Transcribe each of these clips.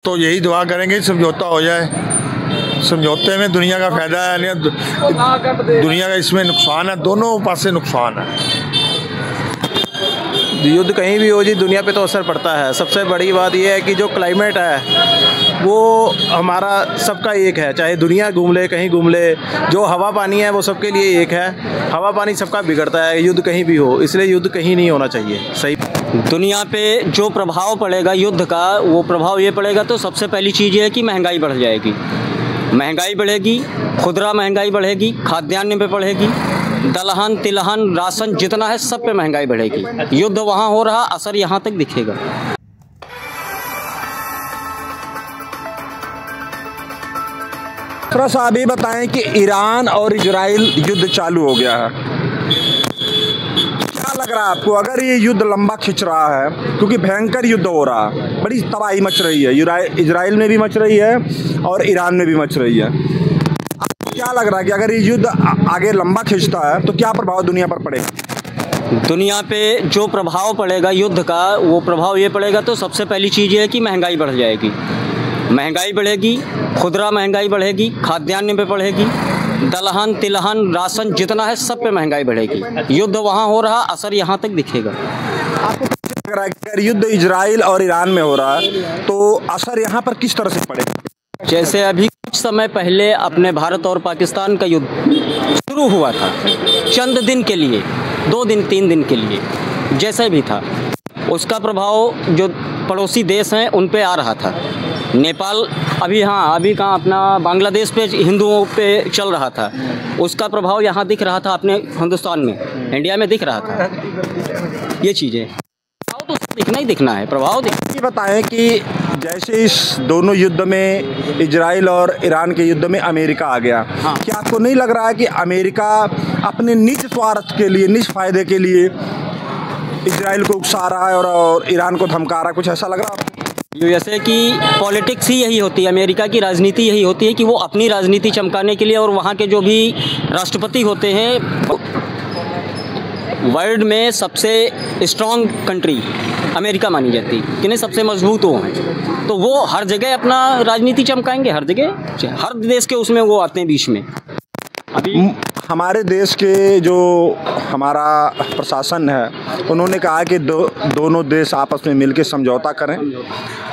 तो यही दुआ करेंगे समझौता हो जाए। समझौते में दुनिया का फ़ायदा है, दुनिया का इसमें नुकसान है, दोनों पास से नुकसान है। युद्ध कहीं भी हो जी, दुनिया पे तो असर पड़ता है। सबसे बड़ी बात यह है कि जो क्लाइमेट है वो हमारा सबका एक है, चाहे दुनिया घूम ले कहीं घूम ले, जो हवा पानी है वो सबके लिए एक है। हवा पानी सबका बिगड़ता है, युद्ध कहीं भी हो, इसलिए युद्ध कहीं नहीं होना चाहिए। सही दुनिया पे जो प्रभाव पड़ेगा युद्ध का, वो प्रभाव ये पड़ेगा तो सबसे पहली चीज़ ये है कि महंगाई बढ़ जाएगी। महंगाई बढ़ेगी, खुदरा महंगाई बढ़ेगी, खाद्यान्न पे बढ़ेगी, दलहन तिलहन राशन जितना है सब पे महंगाई बढ़ेगी। युद्ध वहाँ हो रहा, असर यहाँ तक दिखेगा। थोड़ा सा अभी बताएं कि ईरान और इजराइल युद्ध चालू हो गया है, क्या लग रहा है आपको? अगर ये युद्ध लंबा खिंच रहा है, क्योंकि भयंकर युद्ध हो रहा है, बड़ी तबाही मच रही है, इजराइल में भी मच रही है और ईरान में भी मच रही है, आपको क्या लग रहा है कि अगर ये युद्ध आगे लंबा खिंचता है तो क्या प्रभाव दुनिया पर पड़ेगा? दुनिया पे जो प्रभाव पड़ेगा युद्ध का, वो प्रभाव ये पड़ेगा तो सबसे पहली चीज़ ये है कि महंगाई बढ़ जाएगी। महंगाई बढ़ेगी, खुदरा महंगाई बढ़ेगी, खाद्यान्न पे बढ़ेगी, दलहन तिलहन राशन जितना है सब पे महंगाई बढ़ेगी। युद्ध वहाँ हो रहा, असर यहाँ तक दिखेगा। आपको लग रहा है कि अगर युद्ध इजराइल और ईरान में हो रहा है तो असर यहाँ पर किस तरह से पड़ेगा? जैसे अभी कुछ समय पहले अपने भारत और पाकिस्तान का युद्ध शुरू हुआ था, चंद दिन के लिए, 2 दिन 3 दिन के लिए, जैसे भी था, उसका प्रभाव जो पड़ोसी देश हैं उन पे आ रहा था। नेपाल अभी अभी कहाँ अपना बांग्लादेश पे हिंदुओं पे चल रहा था, उसका प्रभाव यहाँ दिख रहा था, अपने हिंदुस्तान में, इंडिया में दिख रहा था। ये चीज़ें तो दिखना ही दिखना है, प्रभाव ये बताएं कि जैसे इस दोनों युद्ध में, इजराइल और ईरान के युद्ध में अमेरिका आ गया, क्या आपको नहीं लग रहा है कि अमेरिका अपने निज स्वार्थ के लिए, निज फायदे के लिए इजराइल को उकसा रहा है और ईरान को धमका रहा है? कुछ ऐसा लग रहा है? जैसे कि पॉलिटिक्स ही यही होती है, अमेरिका की राजनीति यही होती है कि वो अपनी राजनीति चमकाने के लिए, और वहाँ के जो भी राष्ट्रपति होते हैं, वर्ल्ड में सबसे स्ट्रॉन्ग कंट्री अमेरिका मानी जाती है कि नहीं, सबसे मजबूत वो हैं, तो वो हर जगह अपना राजनीति चमकाएंगे, हर जगह, हर देश के उसमें वो आते हैं बीच में। अभी हमारे देश के जो हमारा प्रशासन है, उन्होंने कहा कि दोनों देश आपस में मिलकर समझौता करें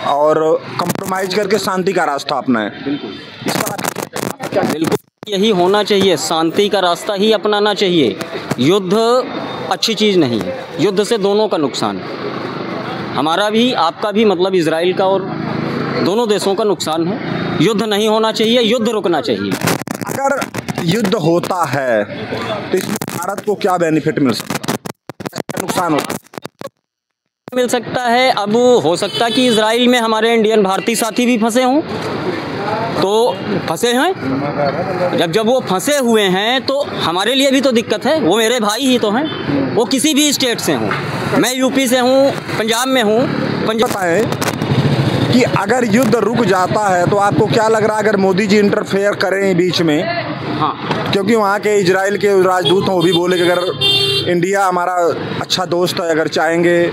और कंप्रोमाइज़ करके शांति का रास्ता अपनाएं। इस पर आप क्या? बिल्कुल यही होना चाहिए, शांति का रास्ता ही अपनाना चाहिए। युद्ध अच्छी चीज़ नहीं है, युद्ध से दोनों का नुकसान है, हमारा भी आपका भी, मतलब इजराइल का, और दोनों देशों का नुकसान है। युद्ध नहीं होना चाहिए, युद्ध रुकना चाहिए। अगर युद्ध होता है तो इसमें भारत को क्या बेनिफिट मिल सकता है, नुकसान होता है? मिल सकता है, अब हो सकता है कि इजराइल में हमारे इंडियन भारतीय साथी भी फंसे हों, तो फंसे हैं, जब वो फंसे हुए हैं तो हमारे लिए भी तो दिक्कत है। वो मेरे भाई ही तो हैं, वो किसी भी स्टेट से हों, मैं यूपी से हूँ, पंजाब में हूँ। पंजाब है कि अगर युद्ध रुक जाता है तो आपको क्या लग रहा है अगर मोदी जी इंटरफेयर करें बीच में? हाँ, क्योंकि वहाँ के इजराइल के राजदूत हैं, वो भी बोले कि अगर इंडिया हमारा अच्छा दोस्त है, अगर चाहेंगे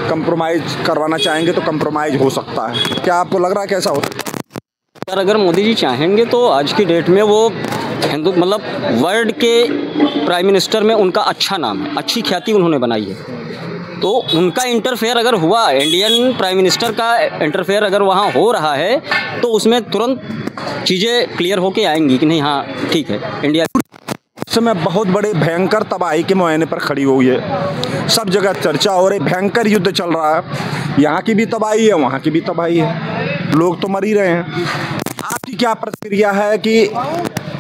कंप्रोमाइज़ करवाना चाहेंगे तो कंप्रोमाइज़ हो सकता है। क्या आपको लग रहा है कैसा होता है? अगर मोदी जी चाहेंगे तो आज की डेट में वो मतलब वर्ल्ड के प्राइम मिनिस्टर में उनका अच्छा नाम है, अच्छी ख्याति उन्होंने बनाई है, तो उनका इंटरफेयर अगर हुआ, इंडियन प्राइम मिनिस्टर का इंटरफेयर अगर वहाँ हो रहा है, तो उसमें तुरंत चीज़ें क्लियर होके आएंगी कि नहीं, हाँ ठीक है, इंडिया इस समय बहुत बड़े भयंकर तबाही के मुआयने पर खड़ी हुई है। सब जगह चर्चा हो रही, भयंकर युद्ध चल रहा है, यहाँ की भी तबाही है, वहाँ की भी तबाही है, लोग तो मर ही रहे हैं। आपकी क्या प्रतिक्रिया है कि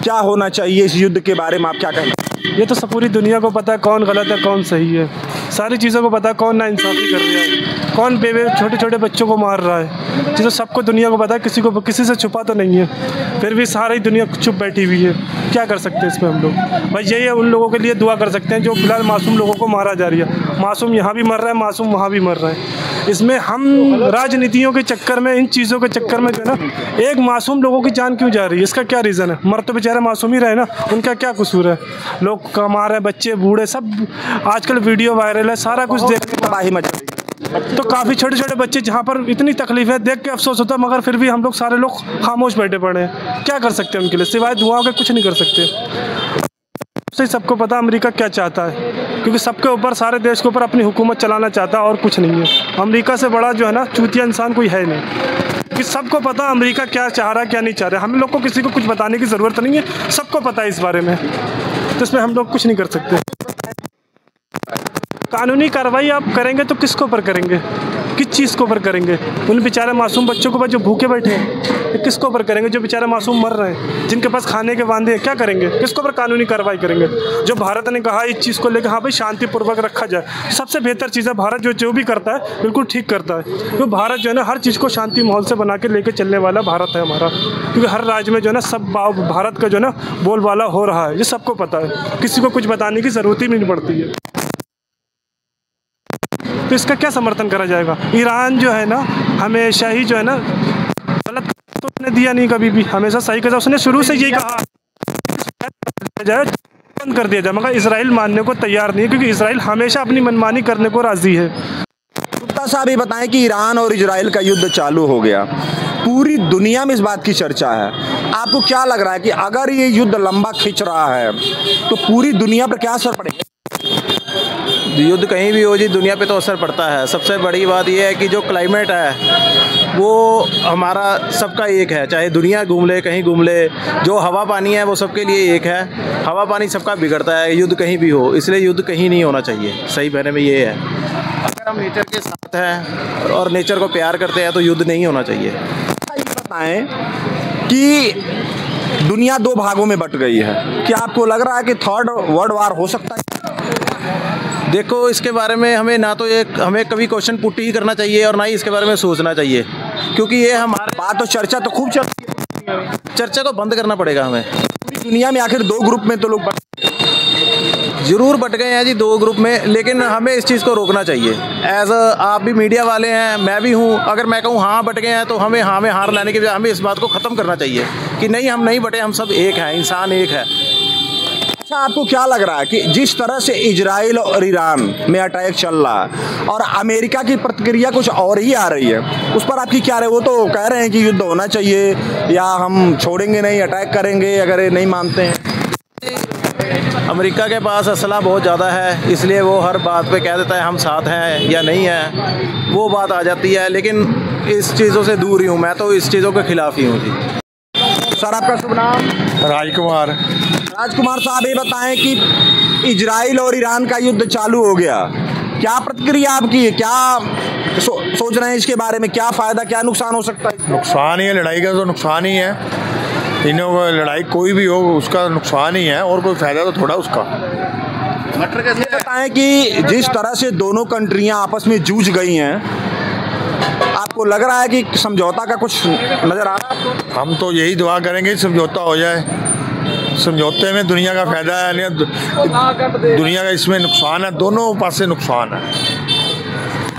क्या होना चाहिए इस युद्ध के बारे में, आप क्या कहना? ये तो सब पूरी दुनिया को पता है कौन गलत है कौन सही है, सारी चीज़ों को पता है, कौन नाइंसाफ़ी कर रहा है, कौन छोटे छोटे बच्चों को मार रहा है, ये तो सबको दुनिया को पता है, किसी से छुपा तो नहीं है। फिर भी सारी दुनिया चुप बैठी हुई है, क्या कर सकते हैं इसमें हम लोग? भाई यही है, उन लोगों के लिए दुआ कर सकते हैं जो फिलहाल मासूम लोगों को मारा जा रही है। मासूम यहाँ भी मर रहा है, मासूम वहाँ भी मर रहा है। इसमें हम राजनीतियों के चक्कर में, इन चीज़ों के चक्कर में जो है ना, एक मासूम लोगों की जान क्यों जा रही है? इसका क्या रीज़न है? मर तो बेचारे मासूम ही रहे ना, उनका क्या कसूर है? लोग कमा रहे हैं, बच्चे बूढ़े सब, आजकल वीडियो वायरल है, सारा कुछ देख के तबाही मच रही है। तो काफ़ी छोटे छोटे बच्चे जहाँ पर इतनी तकलीफ है देख के अफसोस होता है, मगर फिर भी हम लोग सारे लोग खामोश बैठे पड़े हैं। क्या कर सकते हैं उनके लिए, सिवाय दुआओं के कुछ नहीं कर सकते। से सबको पता अमेरिका क्या चाहता है, क्योंकि सबके ऊपर, सारे देश के ऊपर अपनी हुकूमत चलाना चाहता है और कुछ नहीं है। अमेरिका से बड़ा जो है ना चूतिया इंसान कोई है नहीं, कि सबको पता अमेरिका क्या चाह रहा है क्या नहीं चाह रहा है। हम लोग को किसी को कुछ बताने की ज़रूरत नहीं है, सबको पता है इस बारे में, तो इसमें हम लोग कुछ नहीं कर सकते। कानूनी कार्रवाई आप करेंगे तो किसके ऊपर करेंगे, किस चीज़ के ऊपर करेंगे? उन बेचारे मासूम बच्चों के ऊपर जो भूखे बैठे हैं, किसके ऊपर करेंगे? जो बेचारे मासूम मर रहे हैं, जिनके पास खाने के वांदे हैं, क्या करेंगे? किसके ऊपर कानूनी कार्रवाई करेंगे? जो भारत ने कहा इस चीज़ को लेकर हाँ भाई शांतिपूर्वक रखा जाए, सबसे बेहतर चीज़ है। भारत जो भी करता है बिल्कुल ठीक करता है, क्योंकि भारत जो है ना हर चीज़ को शांति माहौल से बना के लेके चलने वाला भारत है हमारा, क्योंकि हर राज्य में जो है ना सब भारत का जो है ना बोलबाला हो रहा है, ये सबको पता है, किसी को कुछ बताने की ज़रूरत ही नहीं पड़ती है। तो इसका क्या समर्थन करा जाएगा? ईरान जो है ना हमेशा ही जो है ना गलत तो उसने दिया नहीं कभी भी, हमेशा सही कहा। उसने शुरू से यही कहा जाए बंद कर दिया जाए, मगर इजराइल मानने को तैयार नहीं है, क्योंकि इजराइल हमेशा अपनी मनमानी करने को राजी है। गुप्ता साहब ये बताएं कि ईरान और इजराइल का युद्ध चालू हो गया, पूरी दुनिया में इस बात की चर्चा है। आपको क्या लग रहा है कि अगर ये युद्ध लंबा खिंच रहा है तो पूरी दुनिया पर क्या असर पड़ेगा? युद्ध कहीं भी हो जी, दुनिया पे तो असर पड़ता है। सबसे बड़ी बात यह है कि जो क्लाइमेट है वो हमारा सबका एक है, चाहे दुनिया घूम ले कहीं घूम ले, जो हवा पानी है वो सबके लिए एक है। हवा पानी सबका बिगड़ता है, युद्ध कहीं भी हो, इसलिए युद्ध कहीं नहीं होना चाहिए। सही कहने में ये है, अगर हम नेचर के साथ हैं और नेचर को प्यार करते हैं तो युद्ध नहीं होना चाहिए। बताएं कि दुनिया दो भागों में बट गई है, क्या आपको लग रहा है कि थर्ड वर्ल्ड वार हो सकता है? देखो इसके बारे में हमें कभी क्वेश्चन पुट ही करना चाहिए और ना ही इसके बारे में सोचना चाहिए, क्योंकि ये हमारे बात तो चर्चा तो खूब चलती है, चर्चा को बंद करना पड़ेगा हमें। पूरी दुनिया में आखिर दो ग्रुप में तो लोग ज़रूर बट गए हैं जी, दो ग्रुप में, लेकिन हमें इस चीज़ को रोकना चाहिए। आप भी मीडिया वाले हैं, मैं भी हूँ, अगर मैं कहूँ हाँ बट गए हैं तो हमें हाँ में हार लाने के बजाय हमें इस बात को ख़त्म करना चाहिए कि नहीं, हम नहीं बटे, हम सब एक हैं, इंसान एक है। अच्छा, आपको क्या लग रहा है कि जिस तरह से इजराइल और ईरान में अटैक चल रहा है और अमेरिका की प्रतिक्रिया कुछ और ही आ रही है, उस पर आपकी क्या रहे? वो तो कह रहे हैं कि युद्ध होना चाहिए या हम छोड़ेंगे नहीं, अटैक करेंगे अगर ये नहीं मानते हैं। अमेरिका के पास असला बहुत ज़्यादा है, इसलिए वो हर बात पे कह देता है हम साथ हैं या नहीं है, वो बात आ जाती है। लेकिन इस चीज़ों से दूर ही हूँ, मैं तो इस चीज़ों के खिलाफ ही हूँ जी। सर आपका शुभ नाम? राजकुमार। राजकुमार साहब ये बताएं कि इजराइल और ईरान का युद्ध चालू हो गया, क्या प्रतिक्रिया आपकी है? क्या सोच रहे हैं इसके बारे में? क्या फ़ायदा क्या नुकसान हो सकता है? नुकसान ही है, लड़ाई का तो नुकसान ही है। तीनों को लड़ाई कोई भी हो उसका नुकसान ही है, और कोई फ़ायदा तो थोड़ा उसका। मटर कैसे बताएं कि जिस तरह से दोनों कंट्रियां आपस में जूझ गई हैं, आपको लग रहा है कि समझौता का कुछ नज़र आ रहा है? हम तो यही दुआ करेंगे समझौता हो जाए, समझौते में दुनिया का फ़ायदा है, दुनिया का इसमें नुकसान है, दोनों पास से नुकसान है।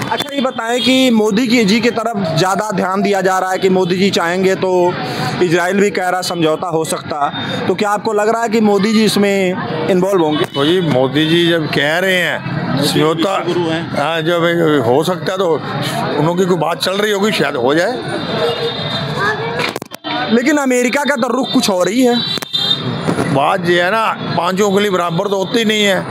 अच्छा ये बताएं कि मोदी जी की तरफ ज़्यादा ध्यान दिया जा रहा है कि मोदी जी चाहेंगे तो इजराइल भी कह रहा समझौता हो सकता, तो क्या आपको लग रहा है कि मोदी जी इसमें इन्वॉल्व होंगे? तो जी मोदी जी जब कह रहे हैं समझौता, हाँ जब हो सकता है तो उनकी कोई बात चल रही होगी, शायद हो जाए। लेकिन अमेरिका का तो रुख कुछ और ही है। बात ये है ना, पांचों उंगली बराबर तो होती नहीं है,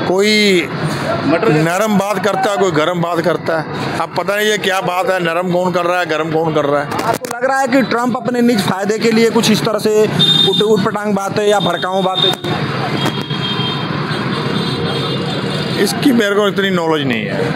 कोई नरम बात करता है, कोई गरम बात करता है। अब पता नहीं ये क्या बात है, नरम कौन कर रहा है, गरम कौन कर रहा है। आपको लग रहा है कि ट्रंप अपने निज फायदे के लिए कुछ इस तरह से उटपटांग बातें या भड़काऊ बातें? इसकी मेरे को इतनी नॉलेज नहीं है।